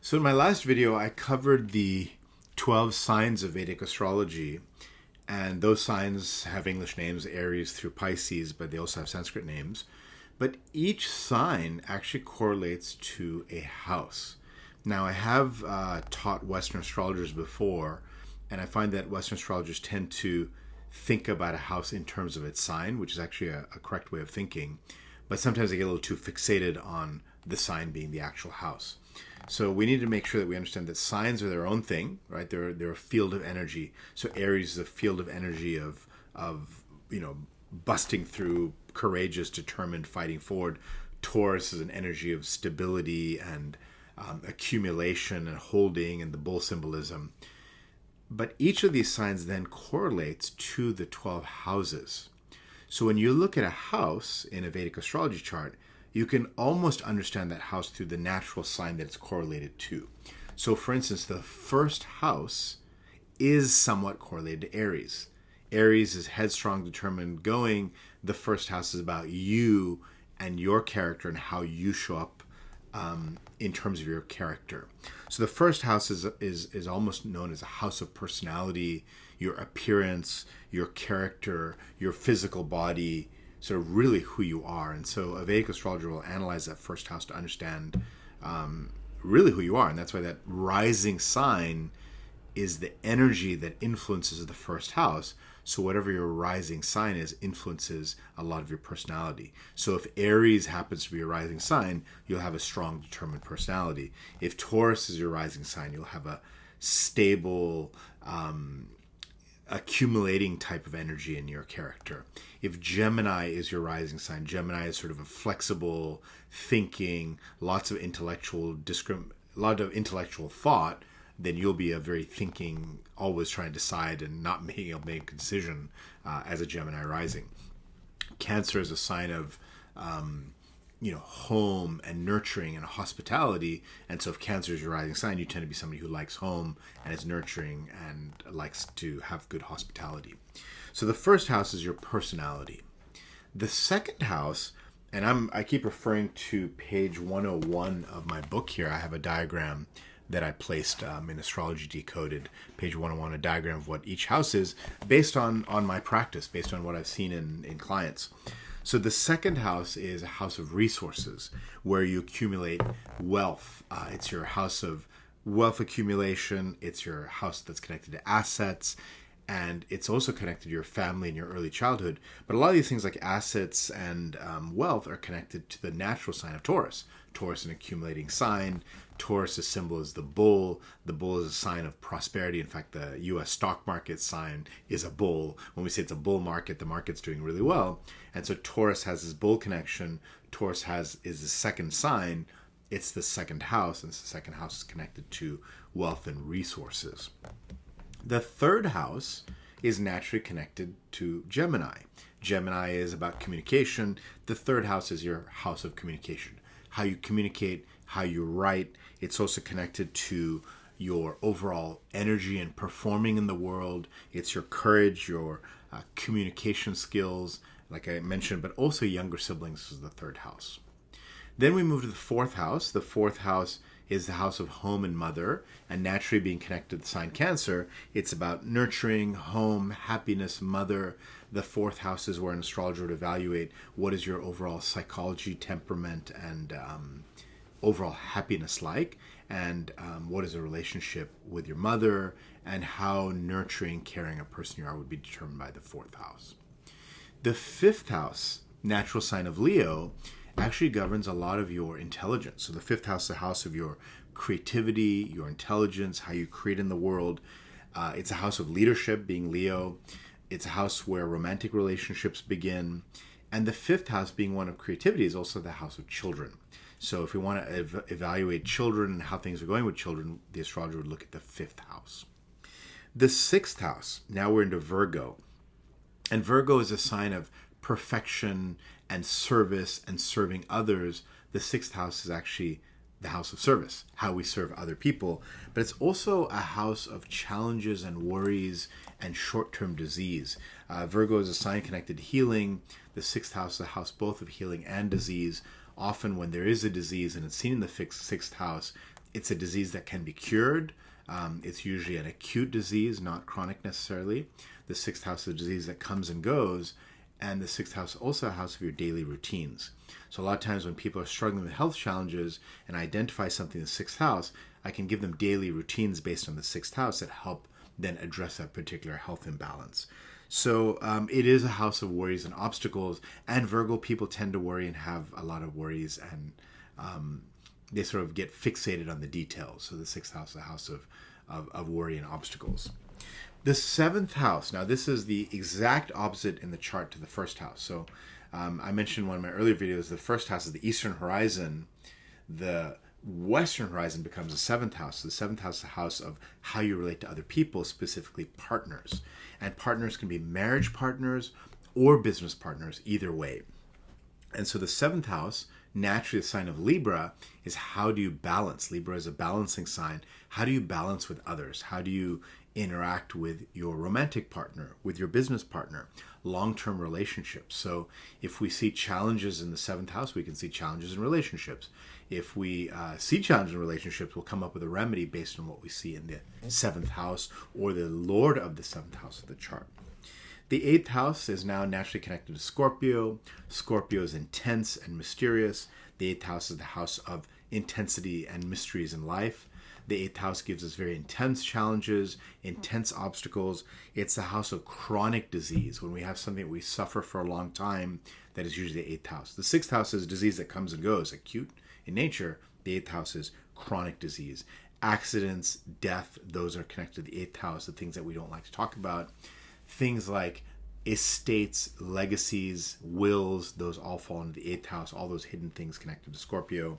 So in my last video, I covered the 12 signs of Vedic astrology, and those signs have English names, Aries through Pisces, but they also have Sanskrit names. But each sign actually correlates to a house. Now, I have taught Western astrologers before, and I find that Western astrologers tend to think about a house in terms of its sign, which is actually a correct way of thinking. But sometimes they get a little too fixated on the sign being the actual house. So we need to make sure that we understand that signs are their own thing, right? They're a field of energy. So Aries is a field of energy of busting through, courageous, determined, fighting forward. Taurus is an energy of stability and accumulation and holding, and the bull symbolism. But each of these signs then correlates to the 12 houses. So when you look at a house in a Vedic astrology chart, you can almost understand that house through the natural sign that it's correlated to. So for instance, the first house is somewhat correlated to Aries. Aries is headstrong, determined, going. The first house is about you and your character and how you show up in terms of your character. So the first house is almost known as a house of personality, your appearance, your character, your physical body, sort of really who you are. And so a Vedic astrologer will analyze that first house to understand really who you are. And that's why that rising sign is the energy that influences the first house. So whatever your rising sign is influences a lot of your personality. So if Aries happens to be a rising sign, you'll have a strong, determined personality. If Taurus is your rising sign, you'll have a stable, accumulating type of energy in your character. If Gemini is your rising sign, Gemini is sort of a flexible thinking, lots of intellectual thought, then you'll be a very thinking, always trying to decide and not being able to make a decision as a Gemini rising. Cancer is a sign of home and nurturing and hospitality. And so if Cancer is your rising sign, you tend to be somebody who likes home and is nurturing and likes to have good hospitality. So the first house is your personality. The second house, and I keep referring to page 101 of my book here. I have a diagram that I placed in Astrology Decoded, page 101, a diagram of what each house is based on my practice, based on what I've seen in clients. So the second house is a house of resources where you accumulate wealth. It's your house of wealth accumulation. It's your house that's connected to assets. And it's also connected to your family and your early childhood. But a lot of these things like assets and wealth are connected to the natural sign of Taurus. Taurus, an accumulating sign. Taurus' symbol is the bull. The bull is a sign of prosperity. In fact, the U.S. stock market sign is a bull. When we say it's a bull market, the market's doing really well. And so Taurus has this bull connection. Taurus is the second sign. It's the second house, and the second house is connected to wealth and resources. The third house is naturally connected to Gemini. Gemini is about communication. The third house is your house of communication. How you communicate, how you write. It's also connected to your overall energy and performing in the world. It's your courage, your communication skills, like I mentioned, but also younger siblings is the third house. Then we move to the fourth house. The fourth house is the house of home and mother, and naturally being connected to the sign Cancer, it's about nurturing, home, happiness, mother. The fourth house is where an astrologer would evaluate what is your overall psychology, temperament, and overall happiness like, and what is a relationship with your mother, and how nurturing, caring a person you are would be determined by the fourth house. The fifth house, natural sign of Leo, actually governs a lot of your intelligence. So the fifth house is the house of your creativity, your intelligence, how you create in the world. It's a house of leadership, being Leo. It's a house where romantic relationships begin. And the fifth house, being one of creativity, is also the house of children. So if we want to evaluate children and how things are going with children, the astrologer would look at the fifth house. The sixth house, now we're into Virgo. And Virgo is a sign of perfection and service and serving others. The sixth house is actually the house of service, how we serve other people. But it's also a house of challenges and worries and short-term disease. Virgo is a sign connected to healing. The sixth house is a house both of healing and disease. Often when there is a disease and it's seen in the sixth house, It's a disease that can be cured. It's usually an acute disease, not chronic necessarily. The sixth house is a disease that comes and goes. And the sixth house is also a house of your daily routines. So a lot of times when people are struggling with health challenges and I identify something in the sixth house, I can give them daily routines based on the sixth house that help then address that particular health imbalance. So it is a house of worries and obstacles, and Virgo people tend to worry and have a lot of worries, and they sort of get fixated on the details. So the sixth house is a house of worry and obstacles. The seventh house, now this is the exact opposite in the chart to the first house. So I mentioned in one of my earlier videos, the first house is the eastern horizon. The western horizon becomes the seventh house. So the seventh house is the house of how you relate to other people, specifically partners. And partners can be marriage partners or business partners, either way. And so the seventh house, naturally the sign of Libra, is how do you balance? Libra is a balancing sign. How do you balance with others? How do you interact with your romantic partner, with your business partner, long-term relationships? So if we see challenges in the seventh house, we can see challenges in relationships. If we see challenges in relationships, we'll come up with a remedy based on what we see in the seventh house or the lord of the seventh house of the chart. The eighth house is now naturally connected to Scorpio. Scorpio is intense and mysterious. The eighth house is the house of intensity and mysteries in life. The eighth house gives us very intense challenges, intense obstacles. It's the house of chronic disease. When we have something that we suffer for a long time, that is usually the eighth house. The sixth house is disease that comes and goes, acute in nature. The eighth house is chronic disease. Accidents, death, those are connected to the eighth house, the things that we don't like to talk about. Things like estates, legacies, wills, those all fall into the eighth house, all those hidden things connected to Scorpio.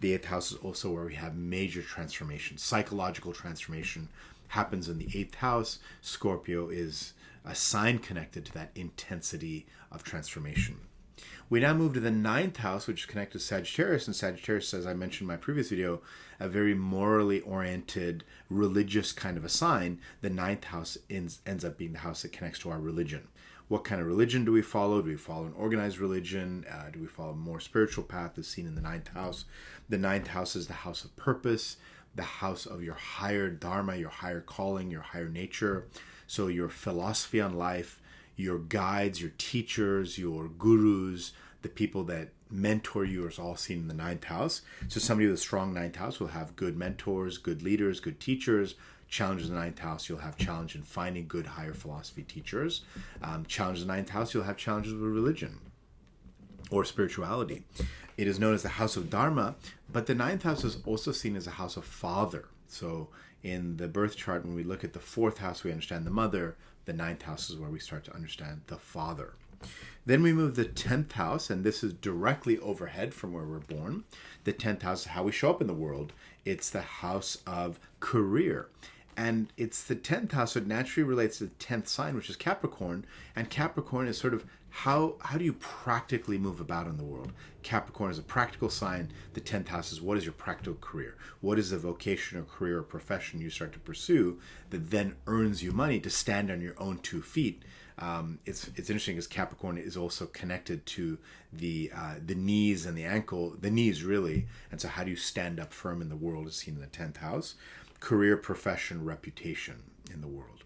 The eighth house is also where we have major transformation. Psychological transformation happens in the eighth house. Scorpio is a sign connected to that intensity of transformation. We now move to the ninth house, which is connected to Sagittarius. And Sagittarius, as I mentioned in my previous video, a very morally oriented, religious kind of a sign. The ninth house ends up being the house that connects to our religion. What kind of religion do we follow? Do we follow an organized religion? Do we follow a more spiritual path as seen in the ninth house? The ninth house is the house of purpose, the house of your higher dharma, your higher calling, your higher nature. So your philosophy on life, your guides, your teachers, your gurus, the people that mentor you is all seen in the ninth house. So somebody with a strong ninth house will have good mentors, good leaders, good teachers. Challenges in the ninth house, you'll have challenge in finding good higher philosophy teachers. Challenges in the ninth house, you'll have challenges with religion or spirituality. It is known as the house of Dharma, but the ninth house is also seen as a house of father. So in the birth chart, when we look at the fourth house, we understand the mother. The ninth house is where we start to understand the father. Then we move the 10th house, and this is directly overhead from where we're born. The 10th house is how we show up in the world. It's the house of career. And it's the 10th house, so it naturally relates to the 10th sign, which is Capricorn. And Capricorn is sort of how do you practically move about in the world? Capricorn is a practical sign. The 10th house is what is your practical career? What is the vocation or career or profession you start to pursue that then earns you money to stand on your own 2 feet? It's interesting because Capricorn is also connected to the knees and the ankle, the knees really. And so how do you stand up firm in the world is seen in the 10th house. Career, profession, reputation in the world.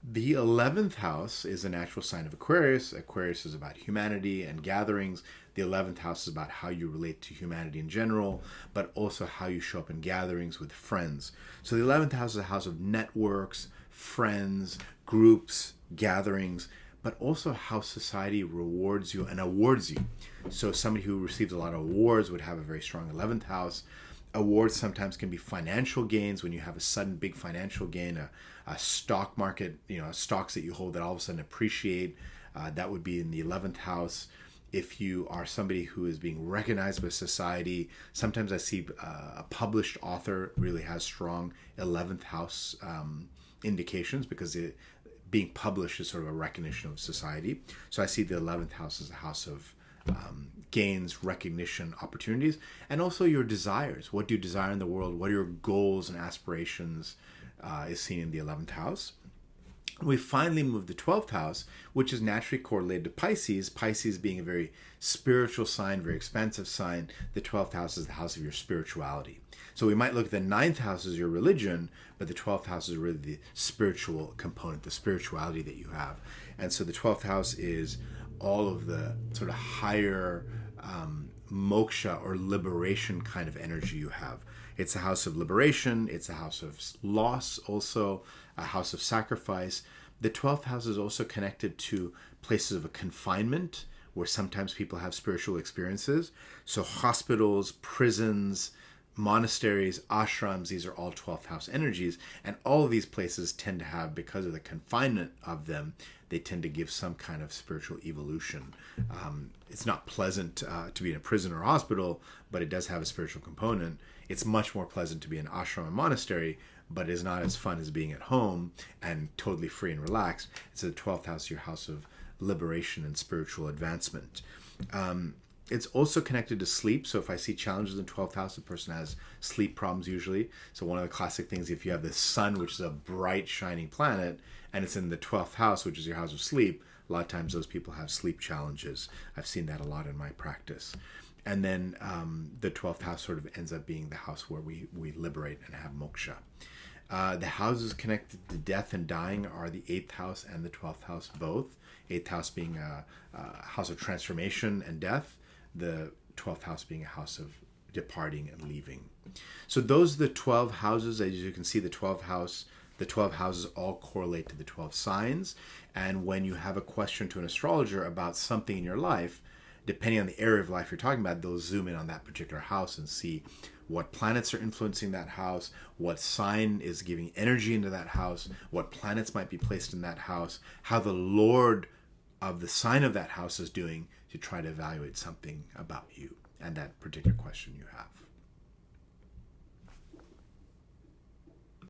The 11th house is a natural sign of Aquarius. Aquarius is about humanity and gatherings. The 11th house is about how you relate to humanity in general, but also how you show up in gatherings with friends. So the 11th house is a house of networks, friends, groups, gatherings, but also how society rewards you and awards you. So somebody who receives a lot of awards would have a very strong 11th house. Awards sometimes can be financial gains when you have a sudden big financial gain, a stock market, stocks that you hold that all of a sudden appreciate. That would be in the 11th house. If you are somebody who is being recognized by society, sometimes I see a published author really has strong 11th house indications because being published is sort of a recognition of society. So I see the 11th house as a house of gains, recognition, opportunities, and also your desires. What do you desire in the world? What are your goals and aspirations is seen in the 11th house. We finally move the 12th house, which is naturally correlated to Pisces. Pisces being a very spiritual sign, very expansive sign. The 12th house is the house of your spirituality. So we might look at the ninth house as your religion, but the 12th house is really the spiritual component, the spirituality that you have. And so the 12th house is all of the sort of higher moksha or liberation kind of energy you have. It's a house of liberation. It's a house of loss, also a house of sacrifice. The 12th house is also connected to places of a confinement where sometimes people have spiritual experiences. So hospitals, prisons, monasteries, ashrams, these are all 12th house energies. And all of these places tend to have, because of the confinement of them, they tend to give some kind of spiritual evolution. It's not pleasant to be in a prison or a hospital, but it does have a spiritual component. It's much more pleasant to be in an ashram and monastery, but is not as fun as being at home and totally free and relaxed. So the 12th house is your house of liberation and spiritual advancement. It's also connected to sleep. So if I see challenges in 12th house, the person has sleep problems usually. So one of the classic things, if you have the sun, which is a bright, shining planet, and it's in the 12th house, which is your house of sleep, a lot of times those people have sleep challenges. I've seen that a lot in my practice. And then the 12th house sort of ends up being the house where we liberate and have moksha. The houses connected to death and dying are the 8th house and the 12th house both. 8th house being a house of transformation and death. The 12th house being a house of departing and leaving. So those are the 12 houses. As you can see, the 12 houses all correlate to the 12 signs. And when you have a question to an astrologer about something in your life, depending on the area of life you're talking about, they'll zoom in on that particular house and see what planets are influencing that house, what sign is giving energy into that house, what planets might be placed in that house, how the Lord of the sign of that house is doing, to try to evaluate something about you and that particular question you have.